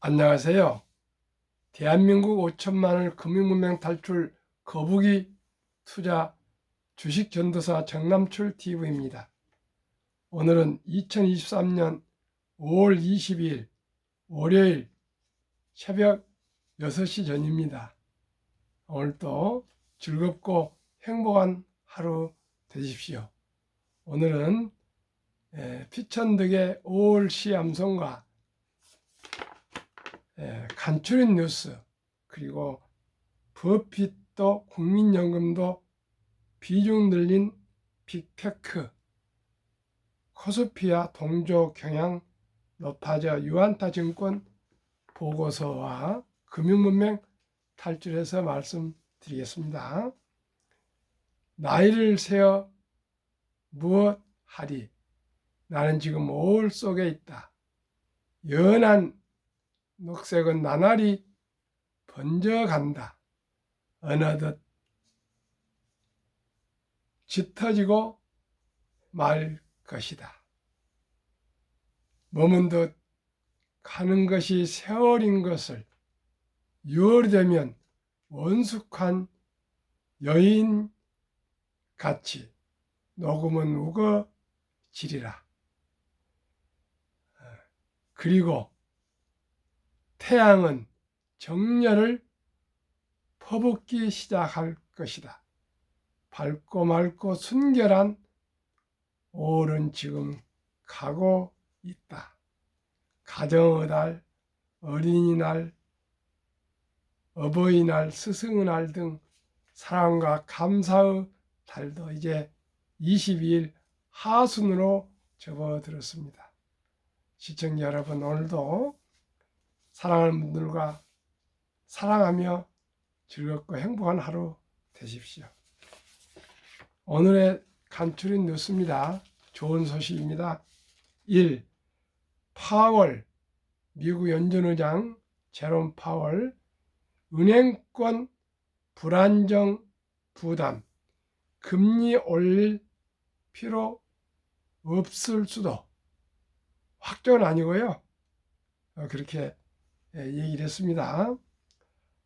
안녕하세요. 대한민국 5천만을 금융문맹 탈출 거북이 투자 주식 전도사 정남출 TV입니다. 오늘은 2023년 5월 22일 월요일 새벽 6시 전입니다. 오늘도 즐겁고 행복한 하루 되십시오. 오늘은 피천득의 5월 시암송과 간추린 뉴스, 그리고 버핏도 국민연금도 비중 늘린 빅테크, 코스피와 동조 경향 높아져 유안타증권 보고서와 금융문맹 탈출해서 말씀드리겠습니다. 나이를 세어 무엇 하리? 나는 지금 5월 속에 있다. 연한 녹색은 나날이 번져간다. 어느덧 짙어지고 말 것이다. 머문듯 가는 것이 세월인 것을 6월이 되면 원숙한 여인같이 녹음은 우거지리라. 그리고 태양은 정열을 퍼붓기 시작할 것이다. 밝고 맑고 순결한 5월은 지금 가고 있다. 가정의 달, 어린이날, 어버이날, 스승의 날 등 사랑과 감사의 달도 이제 22일 하순으로 접어들었습니다. 시청자 여러분, 오늘도 사랑하는 분들과 사랑하며 즐겁고 행복한 하루 되십시오. 오늘의 간추린 뉴스입니다. 좋은 소식입니다. 1. 파월, 미국 연준의장 제롬 파월, 은행권 불안정 부담, 금리 올릴 필요 없을 수도. 확정은 아니고요. 그렇게 얘기를 했습니다.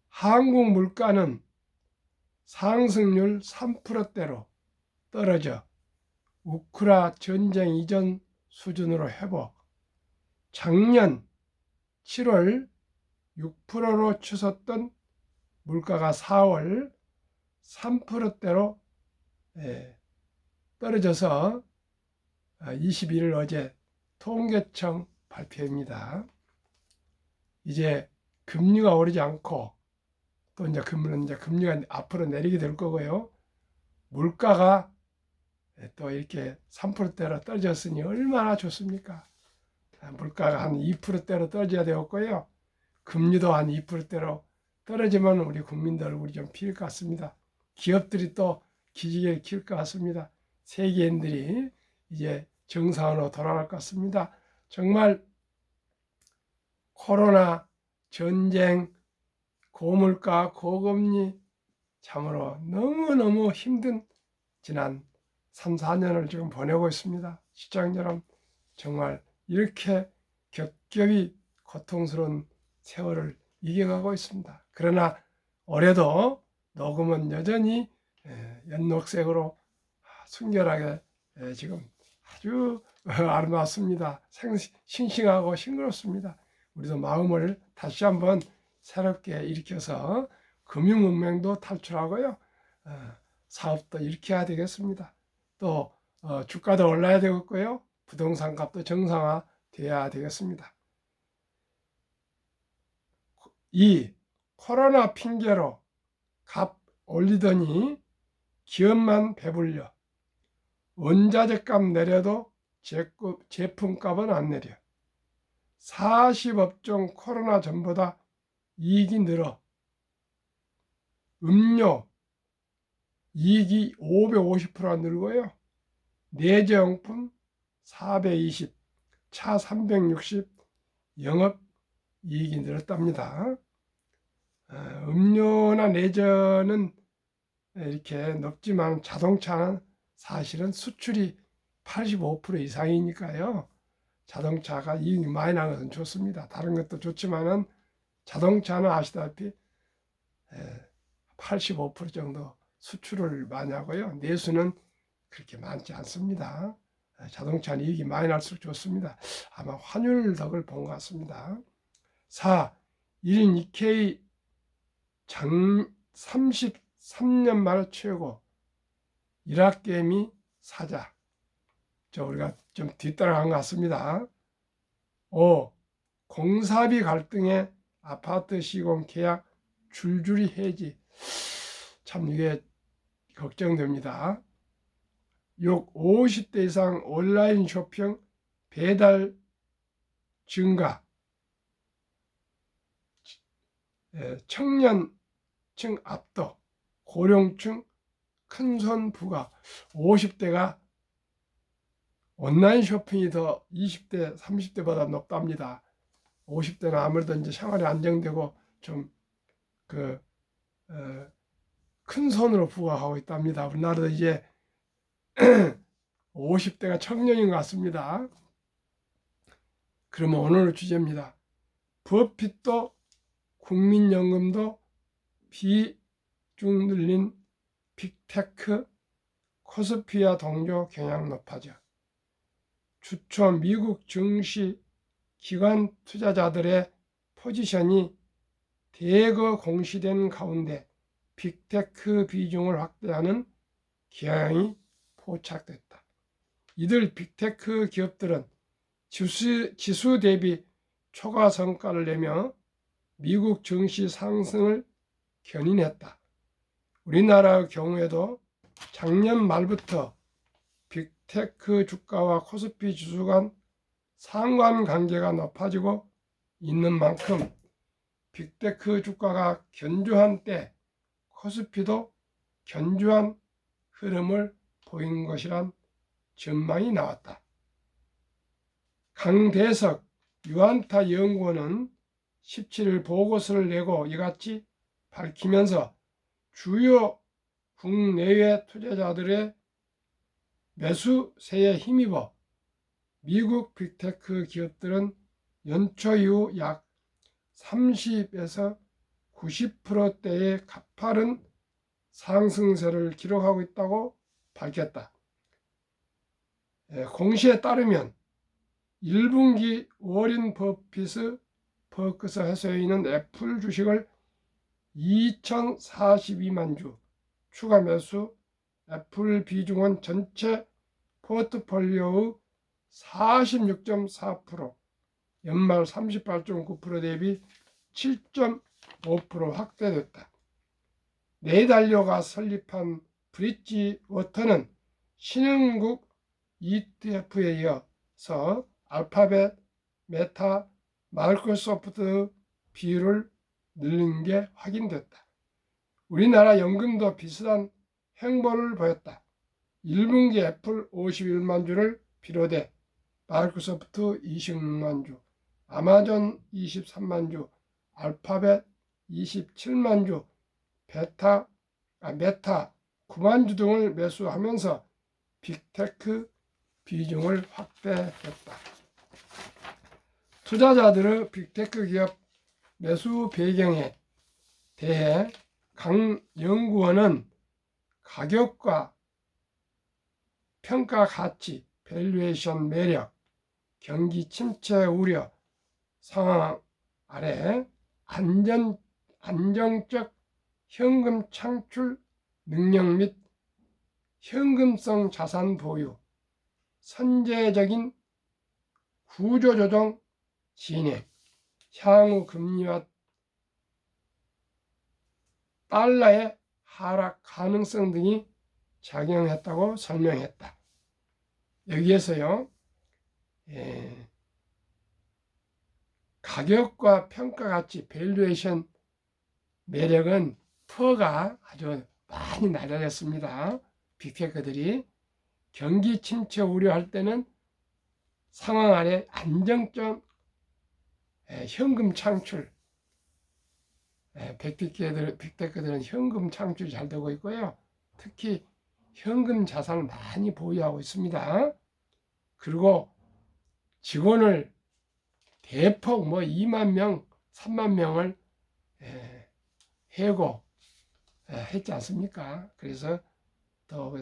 한국 물가는 상승률 3%대로 떨어져 우크라 전쟁 이전 수준으로 회복. 작년 7월 6%로 치솟던 물가가 4월 3%대로 떨어져서 21일 어제 통계청 발표입니다. 이제 금리가 오르지 않고 또 이제 금리가 앞으로 내리게 될 거고요. 물가가 또 이렇게 3%대로 떨어졌으니 얼마나 좋습니까? 물가가 한 2%대로 떨어져야 되었고요. 금리도 한 2%대로 떨어지면 우리 국민들 얼굴이 좀 피할 것 같습니다. 기업들이 또 기지개를 킬 것 같습니다. 세계인들이 이제 정상으로 돌아갈 것 같습니다. 정말 코로나, 전쟁, 고물가, 고금리 참으로 너무너무 힘든 지난 3, 4년을 지금 보내고 있습니다. 시청자 여러분, 정말 이렇게 겹겹이 고통스러운 세월을 이겨가고 있습니다. 그러나 올해도 녹음은 여전히 연녹색으로 순결하게 지금 아주 아름답습니다. 싱싱하고 싱그럽습니다. 우리도 마음을 다시 한번 새롭게 일으켜서 금융문맹도 탈출하고요. 사업도 일으켜야 되겠습니다. 또 주가도 올라야 되겠고요. 부동산 값도 정상화 돼야 되겠습니다. 2. 코로나 핑계로 값 올리더니 기업만 배불려. 원자재 값 내려도 제품값은 안 내려. 40업종 코로나 전보다 이익이 늘어. 음료 이익이 550%가 늘고요. 내재용품 420, 차 360 영업 이익이 늘었답니다. 음료나 내전은 이렇게 높지만 자동차는 사실은 수출이 85% 이상이니까요. 자동차가 이익이 많이 나는 것은 좋습니다. 다른 것도 좋지만은 자동차는 아시다시피 85% 정도 수출을 많이 하고요. 내수는 그렇게 많지 않습니다. 자동차는 이익이 많이 날수록 좋습니다. 아마 환율 덕을 본 것 같습니다. 4. 1인 니케이 33년 만에 최고. 이라케미 사자. 우리가 좀 뒤따라간 것 같습니다. 5. 공사비 갈등에 아파트 시공 계약 줄줄이 해지. 참 이게 걱정됩니다. 6. 50대 이상 온라인 쇼핑 배달 증가. 청년층 압도. 고령층 큰손 부가. 50대가 온라인 쇼핑이 더 20대, 30대보다 높답니다. 50대는 아무래도 이제 생활이 안정되고 좀 큰 손으로 부각하고 있답니다. 우리나라도 이제 50대가 청년인 것 같습니다. 그러면 오늘 주제입니다. 버핏도 국민연금도 비중 늘린 빅테크 코스피와 동조 경향 높아져. 주초 미국 증시 기관 투자자들의 포지션이 대거 공시된 가운데 빅테크 비중을 확대하는 경향이 포착됐다. 이들 빅테크 기업들은 지수 대비 초과 성과를 내며 미국 증시 상승을 견인했다. 우리나라의 경우에도 작년 말부터 빅테크 주가와 코스피 지수 간 상관관계가 높아지고 있는 만큼 빅테크 주가가 견조한 때 코스피도 견조한 흐름을 보인 것이란 전망이 나왔다. 강대석 유안타 연구원은 17일 보고서를 내고 이같이 밝히면서 주요 국내외 투자자들의 매수세에 힘입어 미국 빅테크 기업들은 연초 이후 약 30에서 90%대의 가파른 상승세를 기록하고 있다고 밝혔다. 공시에 따르면 1분기 워렌 버핏의 버크셔 해서웨이는 애플 주식을 2042만 주 추가 매수, 애플 비중은 전체 포트폴리오의 46.4%, 연말 38.9% 대비 7.5% 확대됐다. 네달려가 설립한 브릿지워터는 신흥국 ETF에 이어서 알파벳, 메타, 마이크로소프트 비율을 늘린 게 확인됐다. 우리나라 연금도 비슷한 행보를 보였다. 1분기 애플 51만 주를 비롯해 마이크로소프트 26만 주, 아마존 23만 주, 알파벳 27만 주, 메타 9만 주 등을 매수하면서 빅테크 비중을 확대했다. 투자자들의 빅테크 기업 매수 배경에 대해 강 연구원은 가격과 평가 가치, 밸류에이션 매력, 경기 침체 우려 상황 아래 안정적 현금 창출 능력 및 현금성 자산 보유, 선제적인 구조조정 진행, 향후 금리와 달러의 하락 가능성 등이 작용했다고 설명했다. 여기에서요, 가격과 평가 가치, 밸류에이션 매력은 퍼가 아주 많이 낮아졌습니다. 빅테크들이 경기 침체 우려할 때는 상황 아래 안정적 현금 창출, 빅테크들은 현금 창출이 잘 되고 있고요. 특히 현금 자산을 많이 보유하고 있습니다. 그리고 직원을 대폭 2만 명, 3만 명을 해고 했지 않습니까? 그래서 또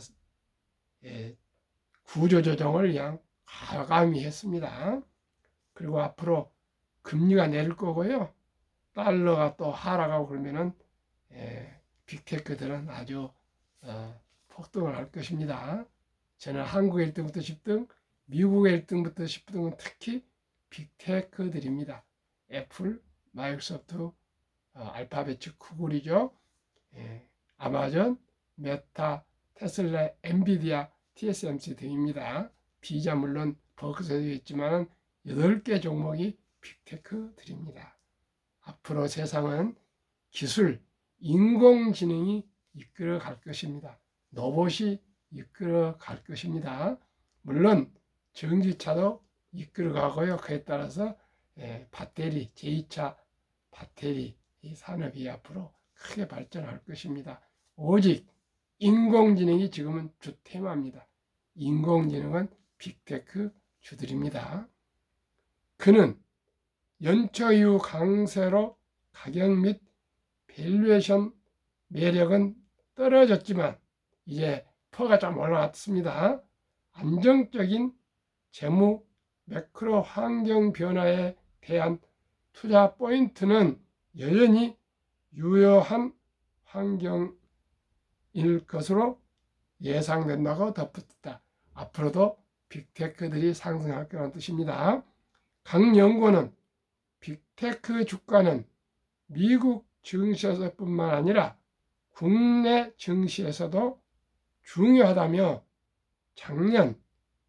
구조조정을 그냥 과감히 했습니다. 그리고 앞으로 금리가 내릴 거고요. 달러가 또 하락하고 그러면은 빅테크들은 아주 폭등을 할 것입니다. 저는 한국의 1등부터 10등, 미국의 1등부터 10등은 특히 빅테크들입니다. 애플, 마이크로소프트, 알파벳 즉 구글이죠. 아마존, 메타, 테슬라, 엔비디아, TSMC 등입니다. 비자 물론 버크셔도 있지만 8개 종목이 빅테크들입니다. 앞으로 세상은 기술, 인공지능이 이끌어 갈 것입니다. 로봇이 이끌어 갈 것입니다. 물론 전기차도 이끌어 가고요. 그에 따라서 배터리, 제2차 배터리 이 산업이 앞으로 크게 발전할 것입니다. 오직 인공지능이 지금은 주 테마입니다. 인공지능은 빅테크 주들입니다. 그는 연초 이후 강세로 가격 및 밸류에이션 매력은 떨어졌지만 이제 퍼가 좀 올라왔습니다. 안정적인 재무 매크로 환경 변화에 대한 투자 포인트는 여전히 유효한 환경일 것으로 예상된다고 덧붙였다. 앞으로도 빅테크들이 상승할 거라는 뜻입니다. 각 연구원은 빅테크 주가는 미국 증시에서뿐만 아니라 국내 증시에서도 중요하다며 작년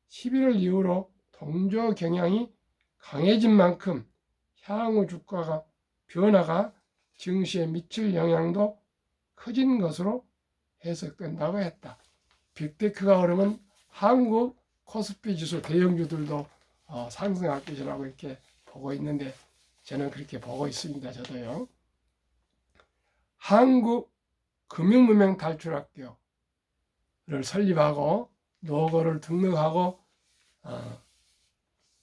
11월 이후로 동조 경향이 강해진 만큼 향후 주가가 변화가 증시에 미칠 영향도 커진 것으로 해석된다고 했다. 빅테크가 오르면 한국 코스피 지수 대형주들도 상승할 것이라고 이렇게 보고 있는데 저는 그렇게 보고 있습니다. 저도요. 한국금융문명탈출학교를 설립하고 로고를 등록하고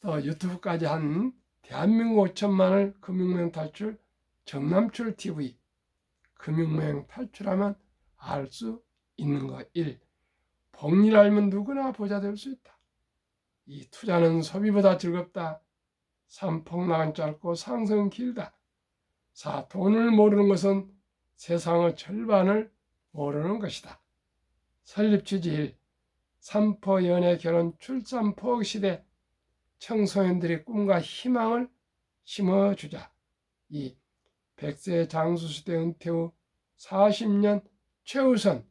또 유튜브까지 한 대한민국 5천만을 금융문명 탈출 정남출 TV 금융문명 탈출하면 알 수 있는 것 1. 복리를 알면 누구나 부자 될 수 있다. 2. 투자는 소비보다 즐겁다. 3. 폭락은 짧고 상승은 길다. 4. 돈을 모르는 것은 세상의 절반을 모르는 것이다. 설립 취지 1. 삼포 연애 결혼 출산 포기 시대 청소년들의 꿈과 희망을 심어주자. 2. 100세 장수시대 은퇴 후 40년 최우선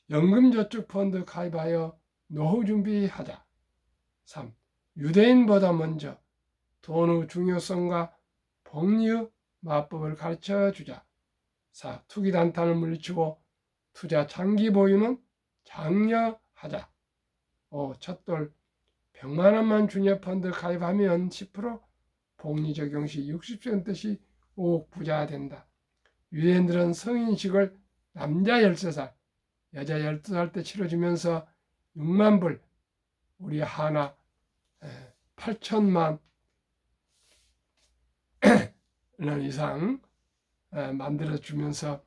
연금저축펀드 가입하여 노후 준비하자. 3. 유대인보다 먼저 돈의 중요성과 복리의 마법을 가르쳐주자. 4. 투기단탄을 물리치고 투자 장기 보유는 장려하자. 5. 첫돌 100만 원만 주녀펀드 가입하면 10%, 복리 적용 시 60%씩 5억 부자 된다. 유대인들은 성인식을 남자 13살, 여자 12살 때 치러주면서 6만 불, 우리 하나 8천만 원 이상 만들어주면서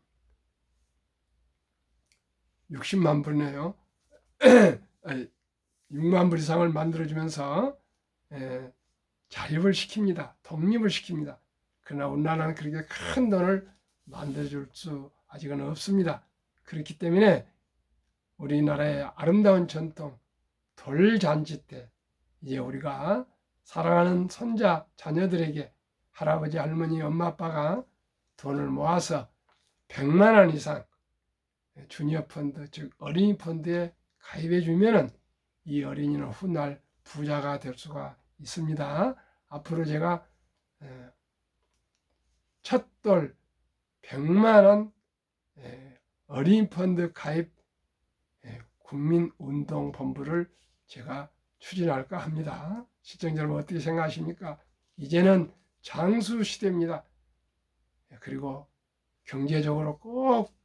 60만 불네요. 6만 불 이상을 만들어주면서 자립을 시킵니다. 독립을 시킵니다. 그러나 우리나라는 그렇게 큰 돈을 만들어줄 수 아직은 없습니다. 그렇기 때문에 우리나라의 아름다운 전통 돌잔치 때 이제 우리가 사랑하는 손자 자녀들에게 할아버지 할머니 엄마 아빠가 돈을 모아서 100만 원 이상 주니어 펀드 즉 어린이 펀드에 가입해 주면은 이 어린이는 훗날 부자가 될 수가 있습니다. 앞으로 제가 첫돌 100만 원 어린이 펀드 가입 국민운동본부를 제가 추진할까 합니다. 시청자 여러분 어떻게 생각하십니까? 이제는 장수 시대입니다. 그리고 경제적으로 꼭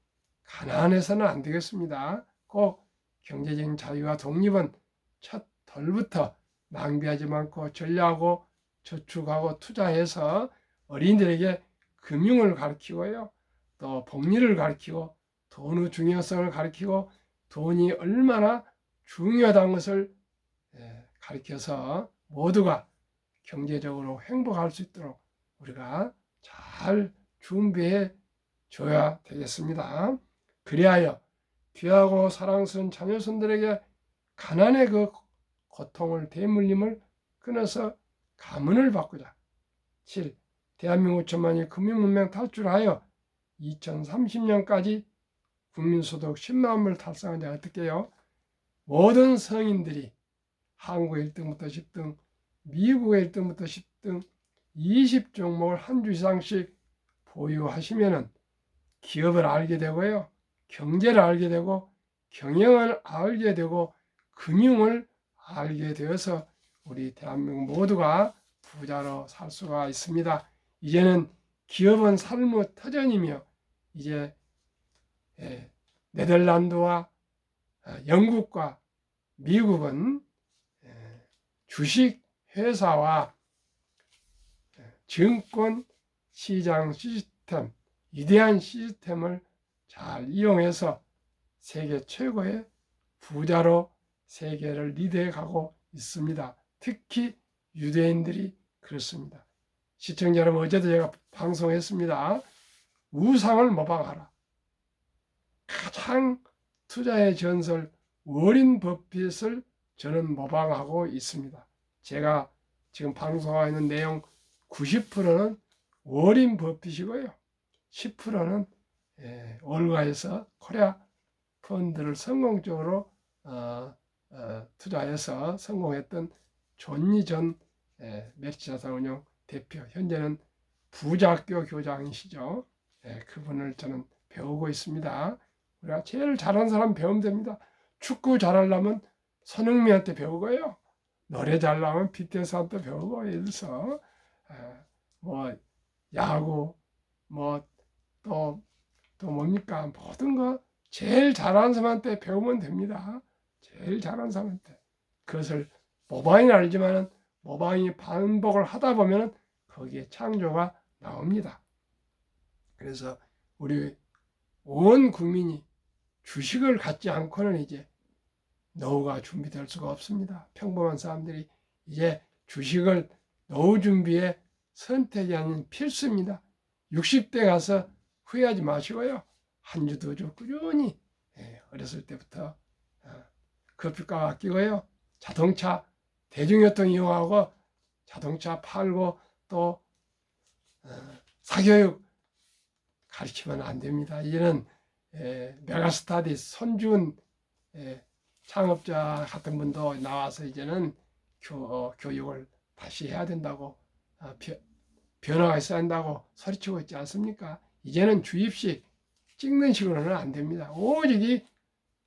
가난해서는 안 되겠습니다. 꼭 경제적인 자유와 독립은 첫 돌부터 낭비하지 않고 전략하고 저축하고 투자해서 어린이들에게 금융을 가르치고요. 또 복리를 가르치고 돈의 중요성을 가르치고 돈이 얼마나 중요하다는 것을 가르쳐서 모두가 경제적으로 행복할 수 있도록 우리가 잘 준비해 줘야 되겠습니다. 그리하여 귀하고 사랑스러운 자녀손들에게 가난의 그 고통을 대물림을 끊어서 가문을 바꾸자. 7. 대한민국 천만이 금융문명 탈출하여 2030년까지 국민소득 10만 불 달성한 자 어떻게 해요? 모든 성인들이 한국 1등부터 10등, 미국 1등부터 10등 20종목을 한 주 이상씩 보유하시면은 기업을 알게 되고요. 경제를 알게 되고 경영을 알게 되고 금융을 알게 되어서 우리 대한민국 모두가 부자로 살 수가 있습니다. 이제는 기업은 삶의 터전이며 이제 네덜란드와 영국과 미국은 주식 회사와 증권 시장 시스템, 위대한 시스템을 잘 이용해서 세계 최고의 부자로 세계를 리드해 가고 있습니다. 특히 유대인들이 그렇습니다. 시청자 여러분, 어제도 제가 방송했습니다. 우상을 모방하라. 가장 투자의 전설 워린 버핏을 저는 모방하고 있습니다. 제가 지금 방송하고 있는 내용 90%는 워린 버핏이고요. 10%는 월가에서 코리아 펀드를 성공적으로 투자해서 성공했던 존니 전 매치자산운용 대표, 현재는 부자학교 교장이시죠. 그분을 저는 배우고 있습니다. 우리가 제일 잘하는 사람 배우면 됩니다. 축구 잘하려면 손흥민한테 배우고요. 노래 잘하려면 BTS한테 배우고, 예를 들어서 뭐 야구, 뭐 또 뭡니까, 모든 거 제일 잘하는 사람한테 배우면 됩니다. 제일 잘하는 사람한테. 그것을 모방이 알지만은 모방이 반복을 하다 보면은 거기에 창조가 나옵니다. 그래서 우리 온 국민이 주식을 갖지 않고는 이제 노후가 준비될 수가 없습니다. 평범한 사람들이 이제 주식을 노후 준비의 선택이 아닌 필수입니다. 60대 가서 후회하지 마시고요. 한 주 두 주 꾸준히 어렸을 때부터 커피값 아끼고요. 자동차 대중교통 이용하고 자동차 팔고 또 사교육 가르치면 안 됩니다. 이제는 메가스타디 손준 창업자 같은 분도 나와서 이제는 교육을 다시 해야 된다고, 변화가 있어야 한다고 소리치고 있지 않습니까? 이제는 주입식 찍는 식으로는 안 됩니다. 오직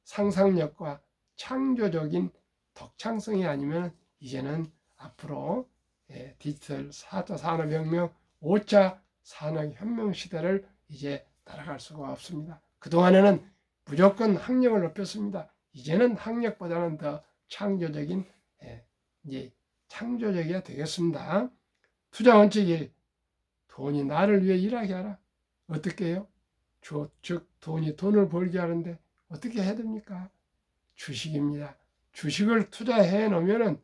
상상력과 창조적인 독창성이 아니면 이제는 앞으로 디지털 4차 산업혁명, 5차 산업혁명 시대를 이제 따라갈 수가 없습니다. 그동안에는 무조건 학력을 높였습니다. 이제는 학력보다는 더 창조적인, 이제 창조적이어야 되겠습니다. 투자 원칙 1. 돈이 나를 위해 일하게 하라. 어떻게 해요? 즉 돈이 돈을 벌게 하는데 어떻게 해야 됩니까? 주식입니다. 주식을 투자해 놓으면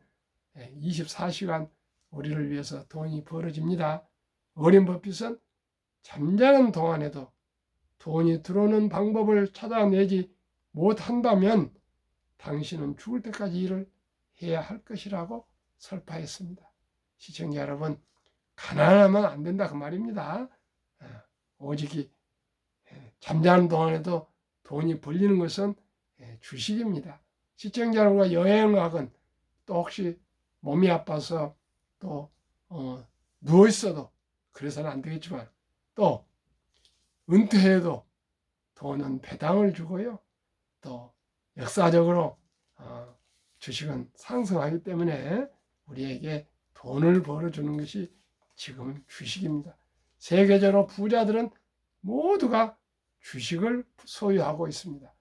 24시간 우리를 위해서 돈이 벌어집니다. 워렌 버핏은 잠자는 동안에도 돈이 들어오는 방법을 찾아내지 못한다면 당신은 죽을 때까지 일을 해야 할 것이라고 설파했습니다. 시청자 여러분, 가난하면 안 된다 그 말입니다. 오직 잠자는 동안에도 돈이 벌리는 것은 주식입니다. 시청자 여러분과 여행을 가건 또 혹시 몸이 아파서 또 누워 있어도 그래서는 안 되겠지만 또 은퇴해도 돈은 배당을 주고요. 또 역사적으로 주식은 상승하기 때문에 우리에게 돈을 벌어주는 것이 지금 주식입니다. 세계적으로 부자들은 모두가 주식을 소유하고 있습니다.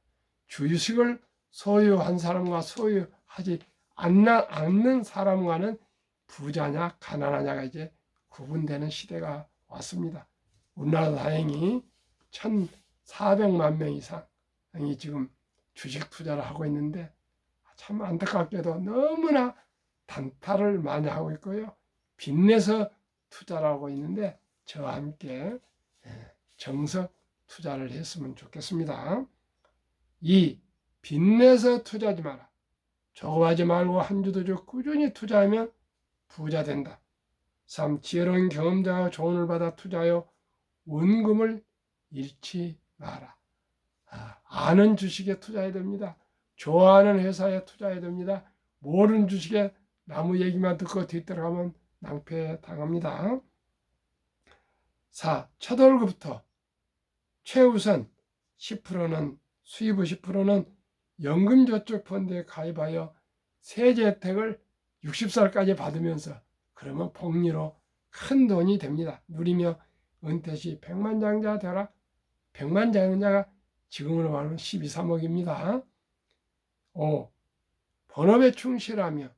주식을 소유한 사람과 소유하지 않는 사람과는 부자냐 가난하냐가 이제 구분되는 시대가 왔습니다. 우리나라 다행히 1,400만 명 이상이 지금 주식 투자를 하고 있는데 참 안타깝게도 너무나 단타를 많이 하고 있고요. 빚내서 투자를 하고 있는데 저와 함께 정석 투자를 했으면 좋겠습니다. 2. 빚내서 투자하지 마라. 저거하지 말고 한 주도 좀 꾸준히 투자하면 부자 된다. 3. 지혜로운 경험자와 조언을 받아 투자하여 원금을 잃지 마라. 아는 주식에 투자해야 됩니다. 좋아하는 회사에 투자해야 됩니다. 모르는 주식에 나무 얘기만 듣고 뒤따라가면 낭패 당합니다. 4. 첫 월급부터 최우선 10%는 수입의 10%는 연금저축펀드에 가입하여 세제 혜택을 60살까지 받으면서 그러면 복리로 큰 돈이 됩니다. 누리며 은퇴 시 백만장자 되라. 백만장자가 지금으로 말하면 12, 3억입니다. 5. 본업에 충실하며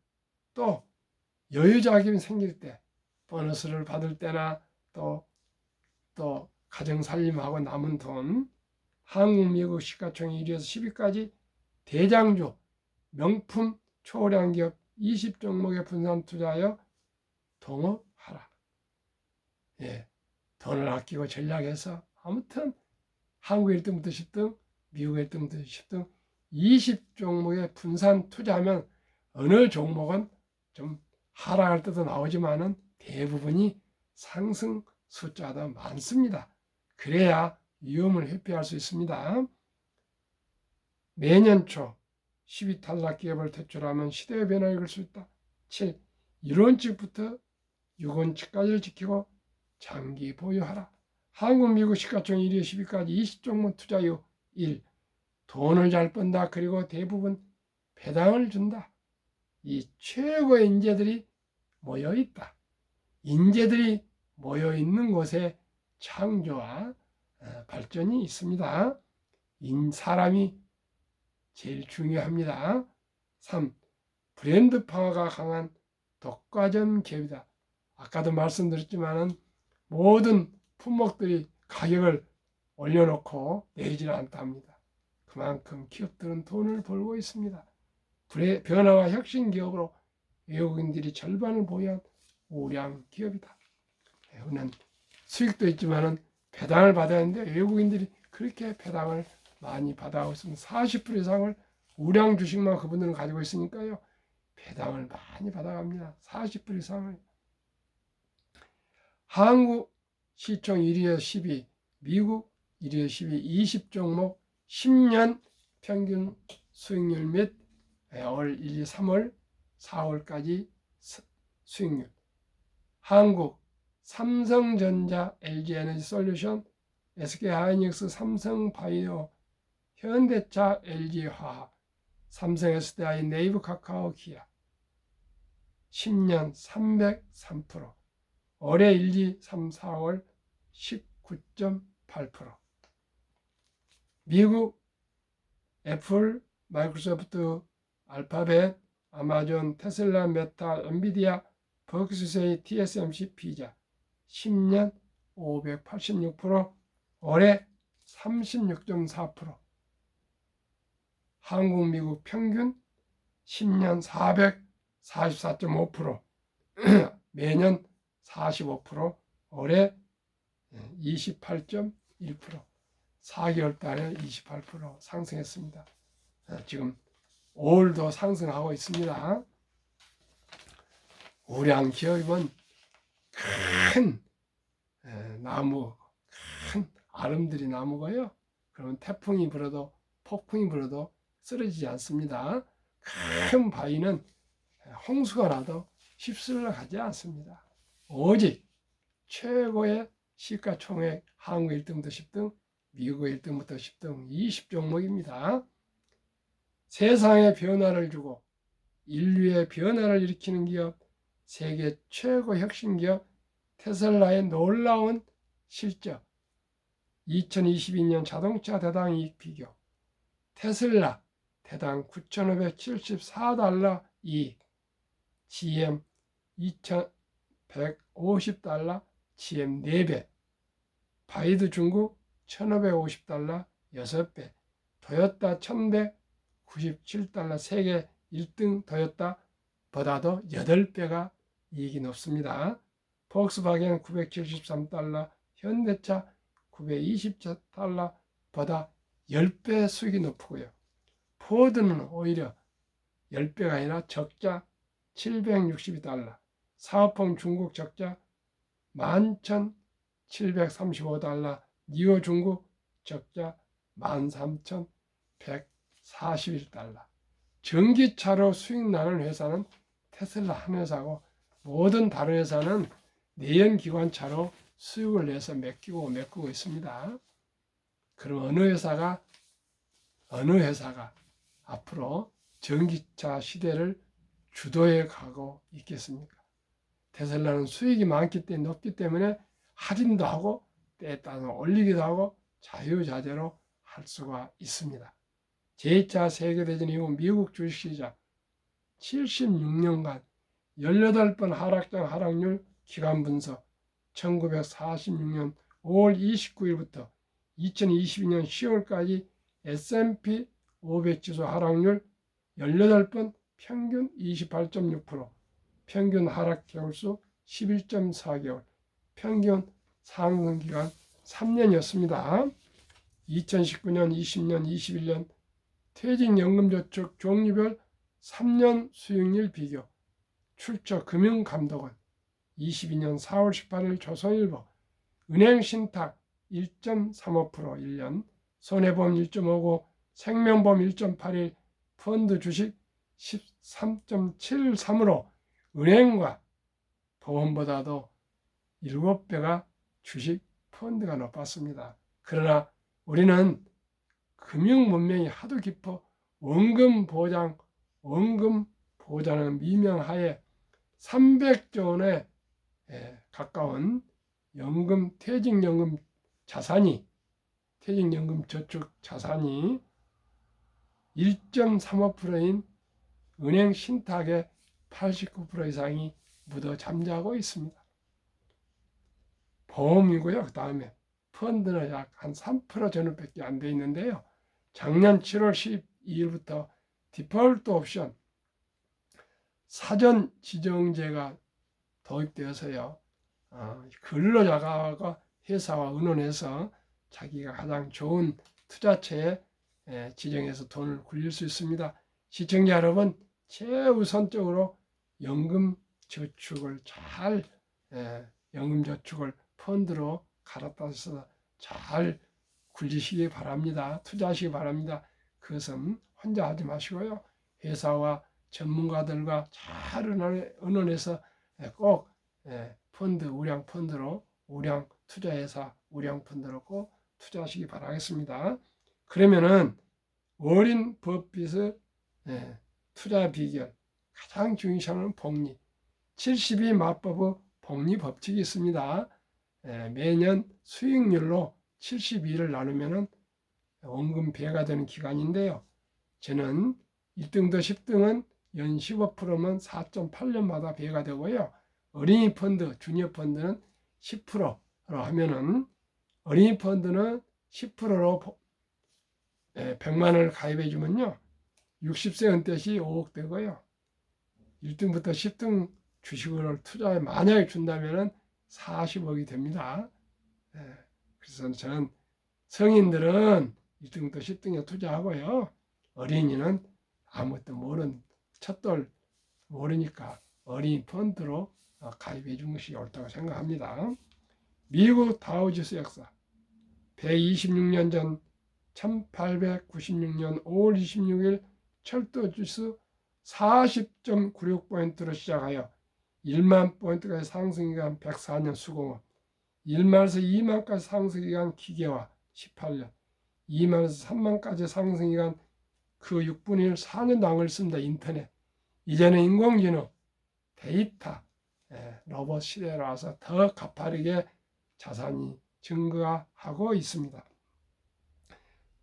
또 여유자금이 생길 때 보너스를 받을 때나 또 가정살림하고 남은 돈 한국, 미국 시가총액 1위에서 10위까지 대장주, 명품, 초량 기업 20종목에 분산 투자하여 동업하라. 돈을 아끼고 전략해서 아무튼 한국 1등부터 10등, 미국 1등부터 10등 20종목에 분산 투자하면 어느 종목은 좀 하락할 때도 나오지만은 대부분이 상승 숫자도 많습니다. 그래야 위험을 회피할 수 있습니다. 매년 초 10위 탈락 기업을 퇴출하면 시대의 변화를 이끌 수 있다. 7. 1원칙부터 6원칙까지를 지키고 장기 보유하라. 한국, 미국 시가총액 1위 10위까지 20종목 투자유 1. 돈을 잘 번다. 그리고 대부분 배당을 준다. 이 최고의 인재들이 모여있다. 인재들이 모여있는 곳에 창조와 발전이 있습니다. 사람이 제일 중요합니다. 3. 브랜드 파워가 강한 독과점 기업이다. 아까도 말씀드렸지만은 모든 품목들이 가격을 올려놓고 내리지는 않다 합니다. 그만큼 기업들은 돈을 벌고 있습니다. 변화와 혁신 기업으로 외국인들이 절반을 보유한 우량 기업이다. 우리는 수익도 있지만은 배당을 받아야 하는데 외국인들이 그렇게 배당을 많이 받아오고 있습니다. 40% 이상을 우량 주식만 그분들은 가지고 있으니까요. 배당을 많이 받아갑니다. 40% 이상을. 한국 시총 1위에서 10위, 미국 1위에서 10위, 20종목 10년 평균 수익률 및 올 1, 2, 3월, 4월까지 수익률. 한국 삼성전자, LG에너지솔루션, SK하이닉스, 삼성바이오, 현대차, LG화학, 삼성SDI, 네이버, 카카오, 기아 10년 303%, 올해 1, 2, 3, 4월 19.8%. 미국 애플, 마이크로소프트, 알파벳, 아마존, 테슬라, 메타, 엔비디아, 버크셔의 TSMC, 피자 10년 586%, 올해 36.4%. 한국, 미국 평균 10년 444.5%, 매년 45%, 올해 28.1%, 4개월 달에 28% 상승했습니다. 지금 5월도 상승하고 있습니다. 우량 기업은 큰 나무, 큰 아름드리 나무고요. 그러면 태풍이 불어도 폭풍이 불어도 쓰러지지 않습니다. 큰 바위는 홍수가 나도 휩쓸려 가지 않습니다. 오직 최고의 시가총액 한국 1등부터 10등, 미국 1등부터 10등 20종목입니다. 세상에 변화를 주고 인류의 변화를 일으키는 기업, 세계 최고 혁신 기업 테슬라의 놀라운 실적, 2022년 자동차 대당 이익 비교, 테슬라 대당 $9,574 2, GM 2,150달러, GM 4배, 바이드 중국 1,550달러 6배, 토요타 1,197달러 세계 1등 토요타보다도 8배가 이익이 높습니다. 폭스바겐 973달러, 현대차 920달러보다 10배 수익이 높고요. 포드는 오히려 10배가 아니라 적자 762달러, 사업품 중국 적자 11,735달러, 니오 중국 적자 13,141달러. 전기차로 수익 나는 회사는 테슬라 한 회사고 모든 다른 회사는 내연기관차로 수익을 내서 메꾸고 있습니다. 그럼 어느 회사가 앞으로 전기차 시대를 주도해 가고 있겠습니까? 테슬라는 수익이 높기 때문에 할인도 하고 때에 따라 올리기도 하고 자유자재로 할 수가 있습니다. 제2차 세계대전 이후 미국 주식시장 76년간 18번 하락장 하락률 기간 분석 1946년 5월 29일부터 2022년 10월까지 S&P 500 지수 하락률 18번 평균 28.6%, 평균 하락 개월수 11.4개월, 평균 상승 기간 3년이었습니다. 2019년, 20년, 21년 퇴직연금저축 종류별 3년 수익률 비교, 출처 금융감독원 22년 4월 18일 조선일보, 은행신탁 1.35% 1년, 손해보험 1.59, 생명보험 1.81, 펀드 주식 13.73으로 은행과 보험보다도 7배가 주식 펀드가 높았습니다. 그러나 우리는 금융 문명이 하도 깊어 원금 보장은 미명하에 300조 원에 가까운 퇴직연금 저축 자산이 1.35%인 은행 신탁의 89% 이상이 묻어 잠자고 있습니다. 보험이고요. 그 다음에 펀드는 약 한 3% 전후밖에 안 돼 있는데요. 작년 7월 12일부터 디폴트 옵션 사전 지정제가 도입되어서요. 근로자가 회사와 의논해서 자기가 가장 좋은 투자처에 지정해서 돈을 굴릴 수 있습니다. 시청자 여러분, 최우선적으로 연금저축을 펀드로 갈아타서 잘 굴리시기 바랍니다. 투자하시기 바랍니다. 그것은 혼자 하지 마시고요. 회사와 전문가들과 잘 의논해서 꼭 우량 투자회사 우량 펀드로 꼭 투자하시기 바라겠습니다. 그러면은 워렌 버핏의 투자 비결 가장 중요한 복리 72 맞법의 복리 법칙이 있습니다. 매년 수익률로 72를 나누면 원금 배가 되는 기간인데요. 저는 1등도 10등은 연 15%면 4.8년마다 배가 되고요. 어린이 펀드, 주니어 펀드는 10%로 하면은 어린이 펀드는 10%로 100만 원을 가입해 주면요. 60세 은퇴 시 5억 되고요. 1등부터 10등 주식을 투자에 만약에 준다면 40억이 됩니다. 그래서 저는 성인들은 1등부터 10등에 투자하고요. 어린이는 아무것도 모르는 첫돌 모르니까 어린이 펀드로 가입해 주는 것이 옳다고 생각합니다. 미국 다우지수 역사 126년 전 1896년 5월 26일 철도지수 40.96포인트로 시작하여 1만 포인트까지 상승기간 104년 수공업, 1만에서 2만까지 상승기간 기계화 18년, 2만에서 3만까지 상승기간 그 6분의 1 4년도 안 걸렸습니다. 인터넷. 이제는 인공지능, 데이터, 로봇 시대로 와서 더 가파르게 자산이 증가하고 있습니다.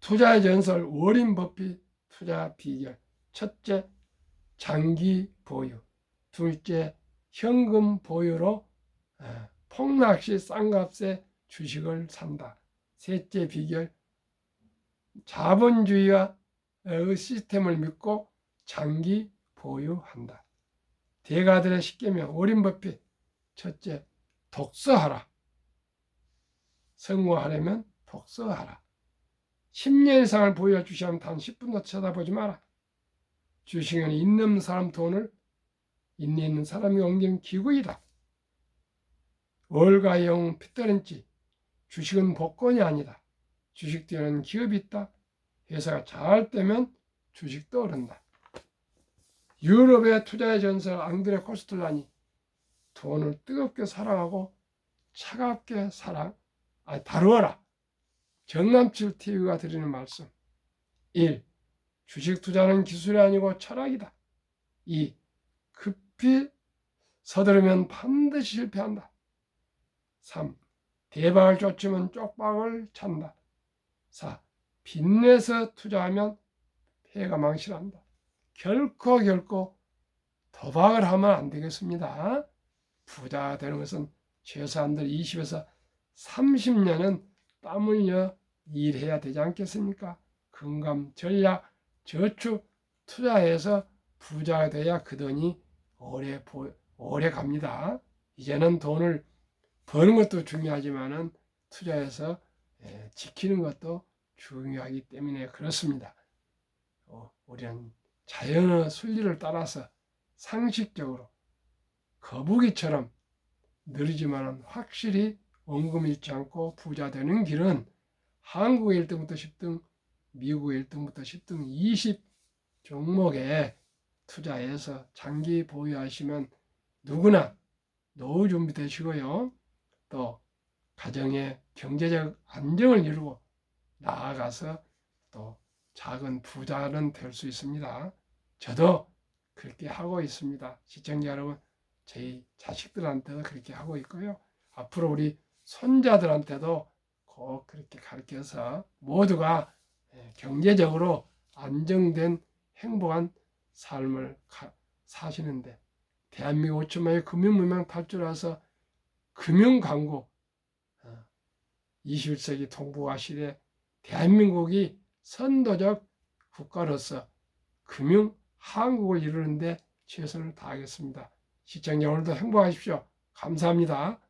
투자의 전설 워렌 버핏 투자 비결 첫째, 장기 보유. 둘째, 현금 보유로 폭락시 싼 값에 주식을 산다. 셋째 비결, 자본주의와 시스템을 믿고 장기 보유한다. 대가들의 10계명 워런 버핏. 첫째, 독서하라. 성공하려면 독서하라. 10년 이상을 보유할 주식하면 단 10분도 쳐다보지 마라. 주식은 있는 사람 돈을 있는 있는 사람이 옮기는 기구이다. 월가영 피터렌치. 주식은 복권이 아니다. 주식 뒤에는 기업이 있다. 회사가 잘 되면 주식도 오른다. 유럽의 투자의 전설 앙드레 코스텔라니. 돈을 뜨겁게 사랑하고 차갑게 다루어라. 정남칠 TV가 드리는 말씀. 1. 주식 투자는 기술이 아니고 철학이다. 2. 급히 서두르면 반드시 실패한다. 3. 대박을 쫓으면 쪽박을 찬다. 4. 빚내서 투자하면 폐가 망신한다. 결코 도박을 하면 안 되겠습니다. 부자 되는 것은 최소한들 20에서 30년은 땀 흘려 일해야 되지 않겠습니까? 금감, 전략, 저축, 투자해서 부자가 돼야 그 돈이 오래 갑니다. 이제는 돈을 버는 것도 중요하지만은 투자해서 지키는 것도 중요하기 때문에 그렇습니다. 우리는 자연의 순리를 따라서 상식적으로 거북이처럼 느리지만은 확실히 원금 잃지 않고 부자 되는 길은 한국의 1등부터 10등, 미국의 1등부터 10등 20 종목에 투자해서 장기 보유하시면 누구나 노후 준비 되시고요. 또 가정의 경제적 안정을 이루고 나아가서 또 작은 부자는 될 수 있습니다. 저도 그렇게 하고 있습니다. 시청자 여러분, 저희 자식들한테도 그렇게 하고 있고요. 앞으로 우리 손자들한테도 꼭 그렇게 가르쳐서 모두가 경제적으로 안정된 행복한 삶을 사시는데, 대한민국 5천만의 금융문명 탈출해서 금융강국 21세기 동북아 시대 대한민국이 선도적 국가로서 금융 한국을 이루는데 최선을 다하겠습니다. 시청자 오늘도 행복하십시오. 감사합니다.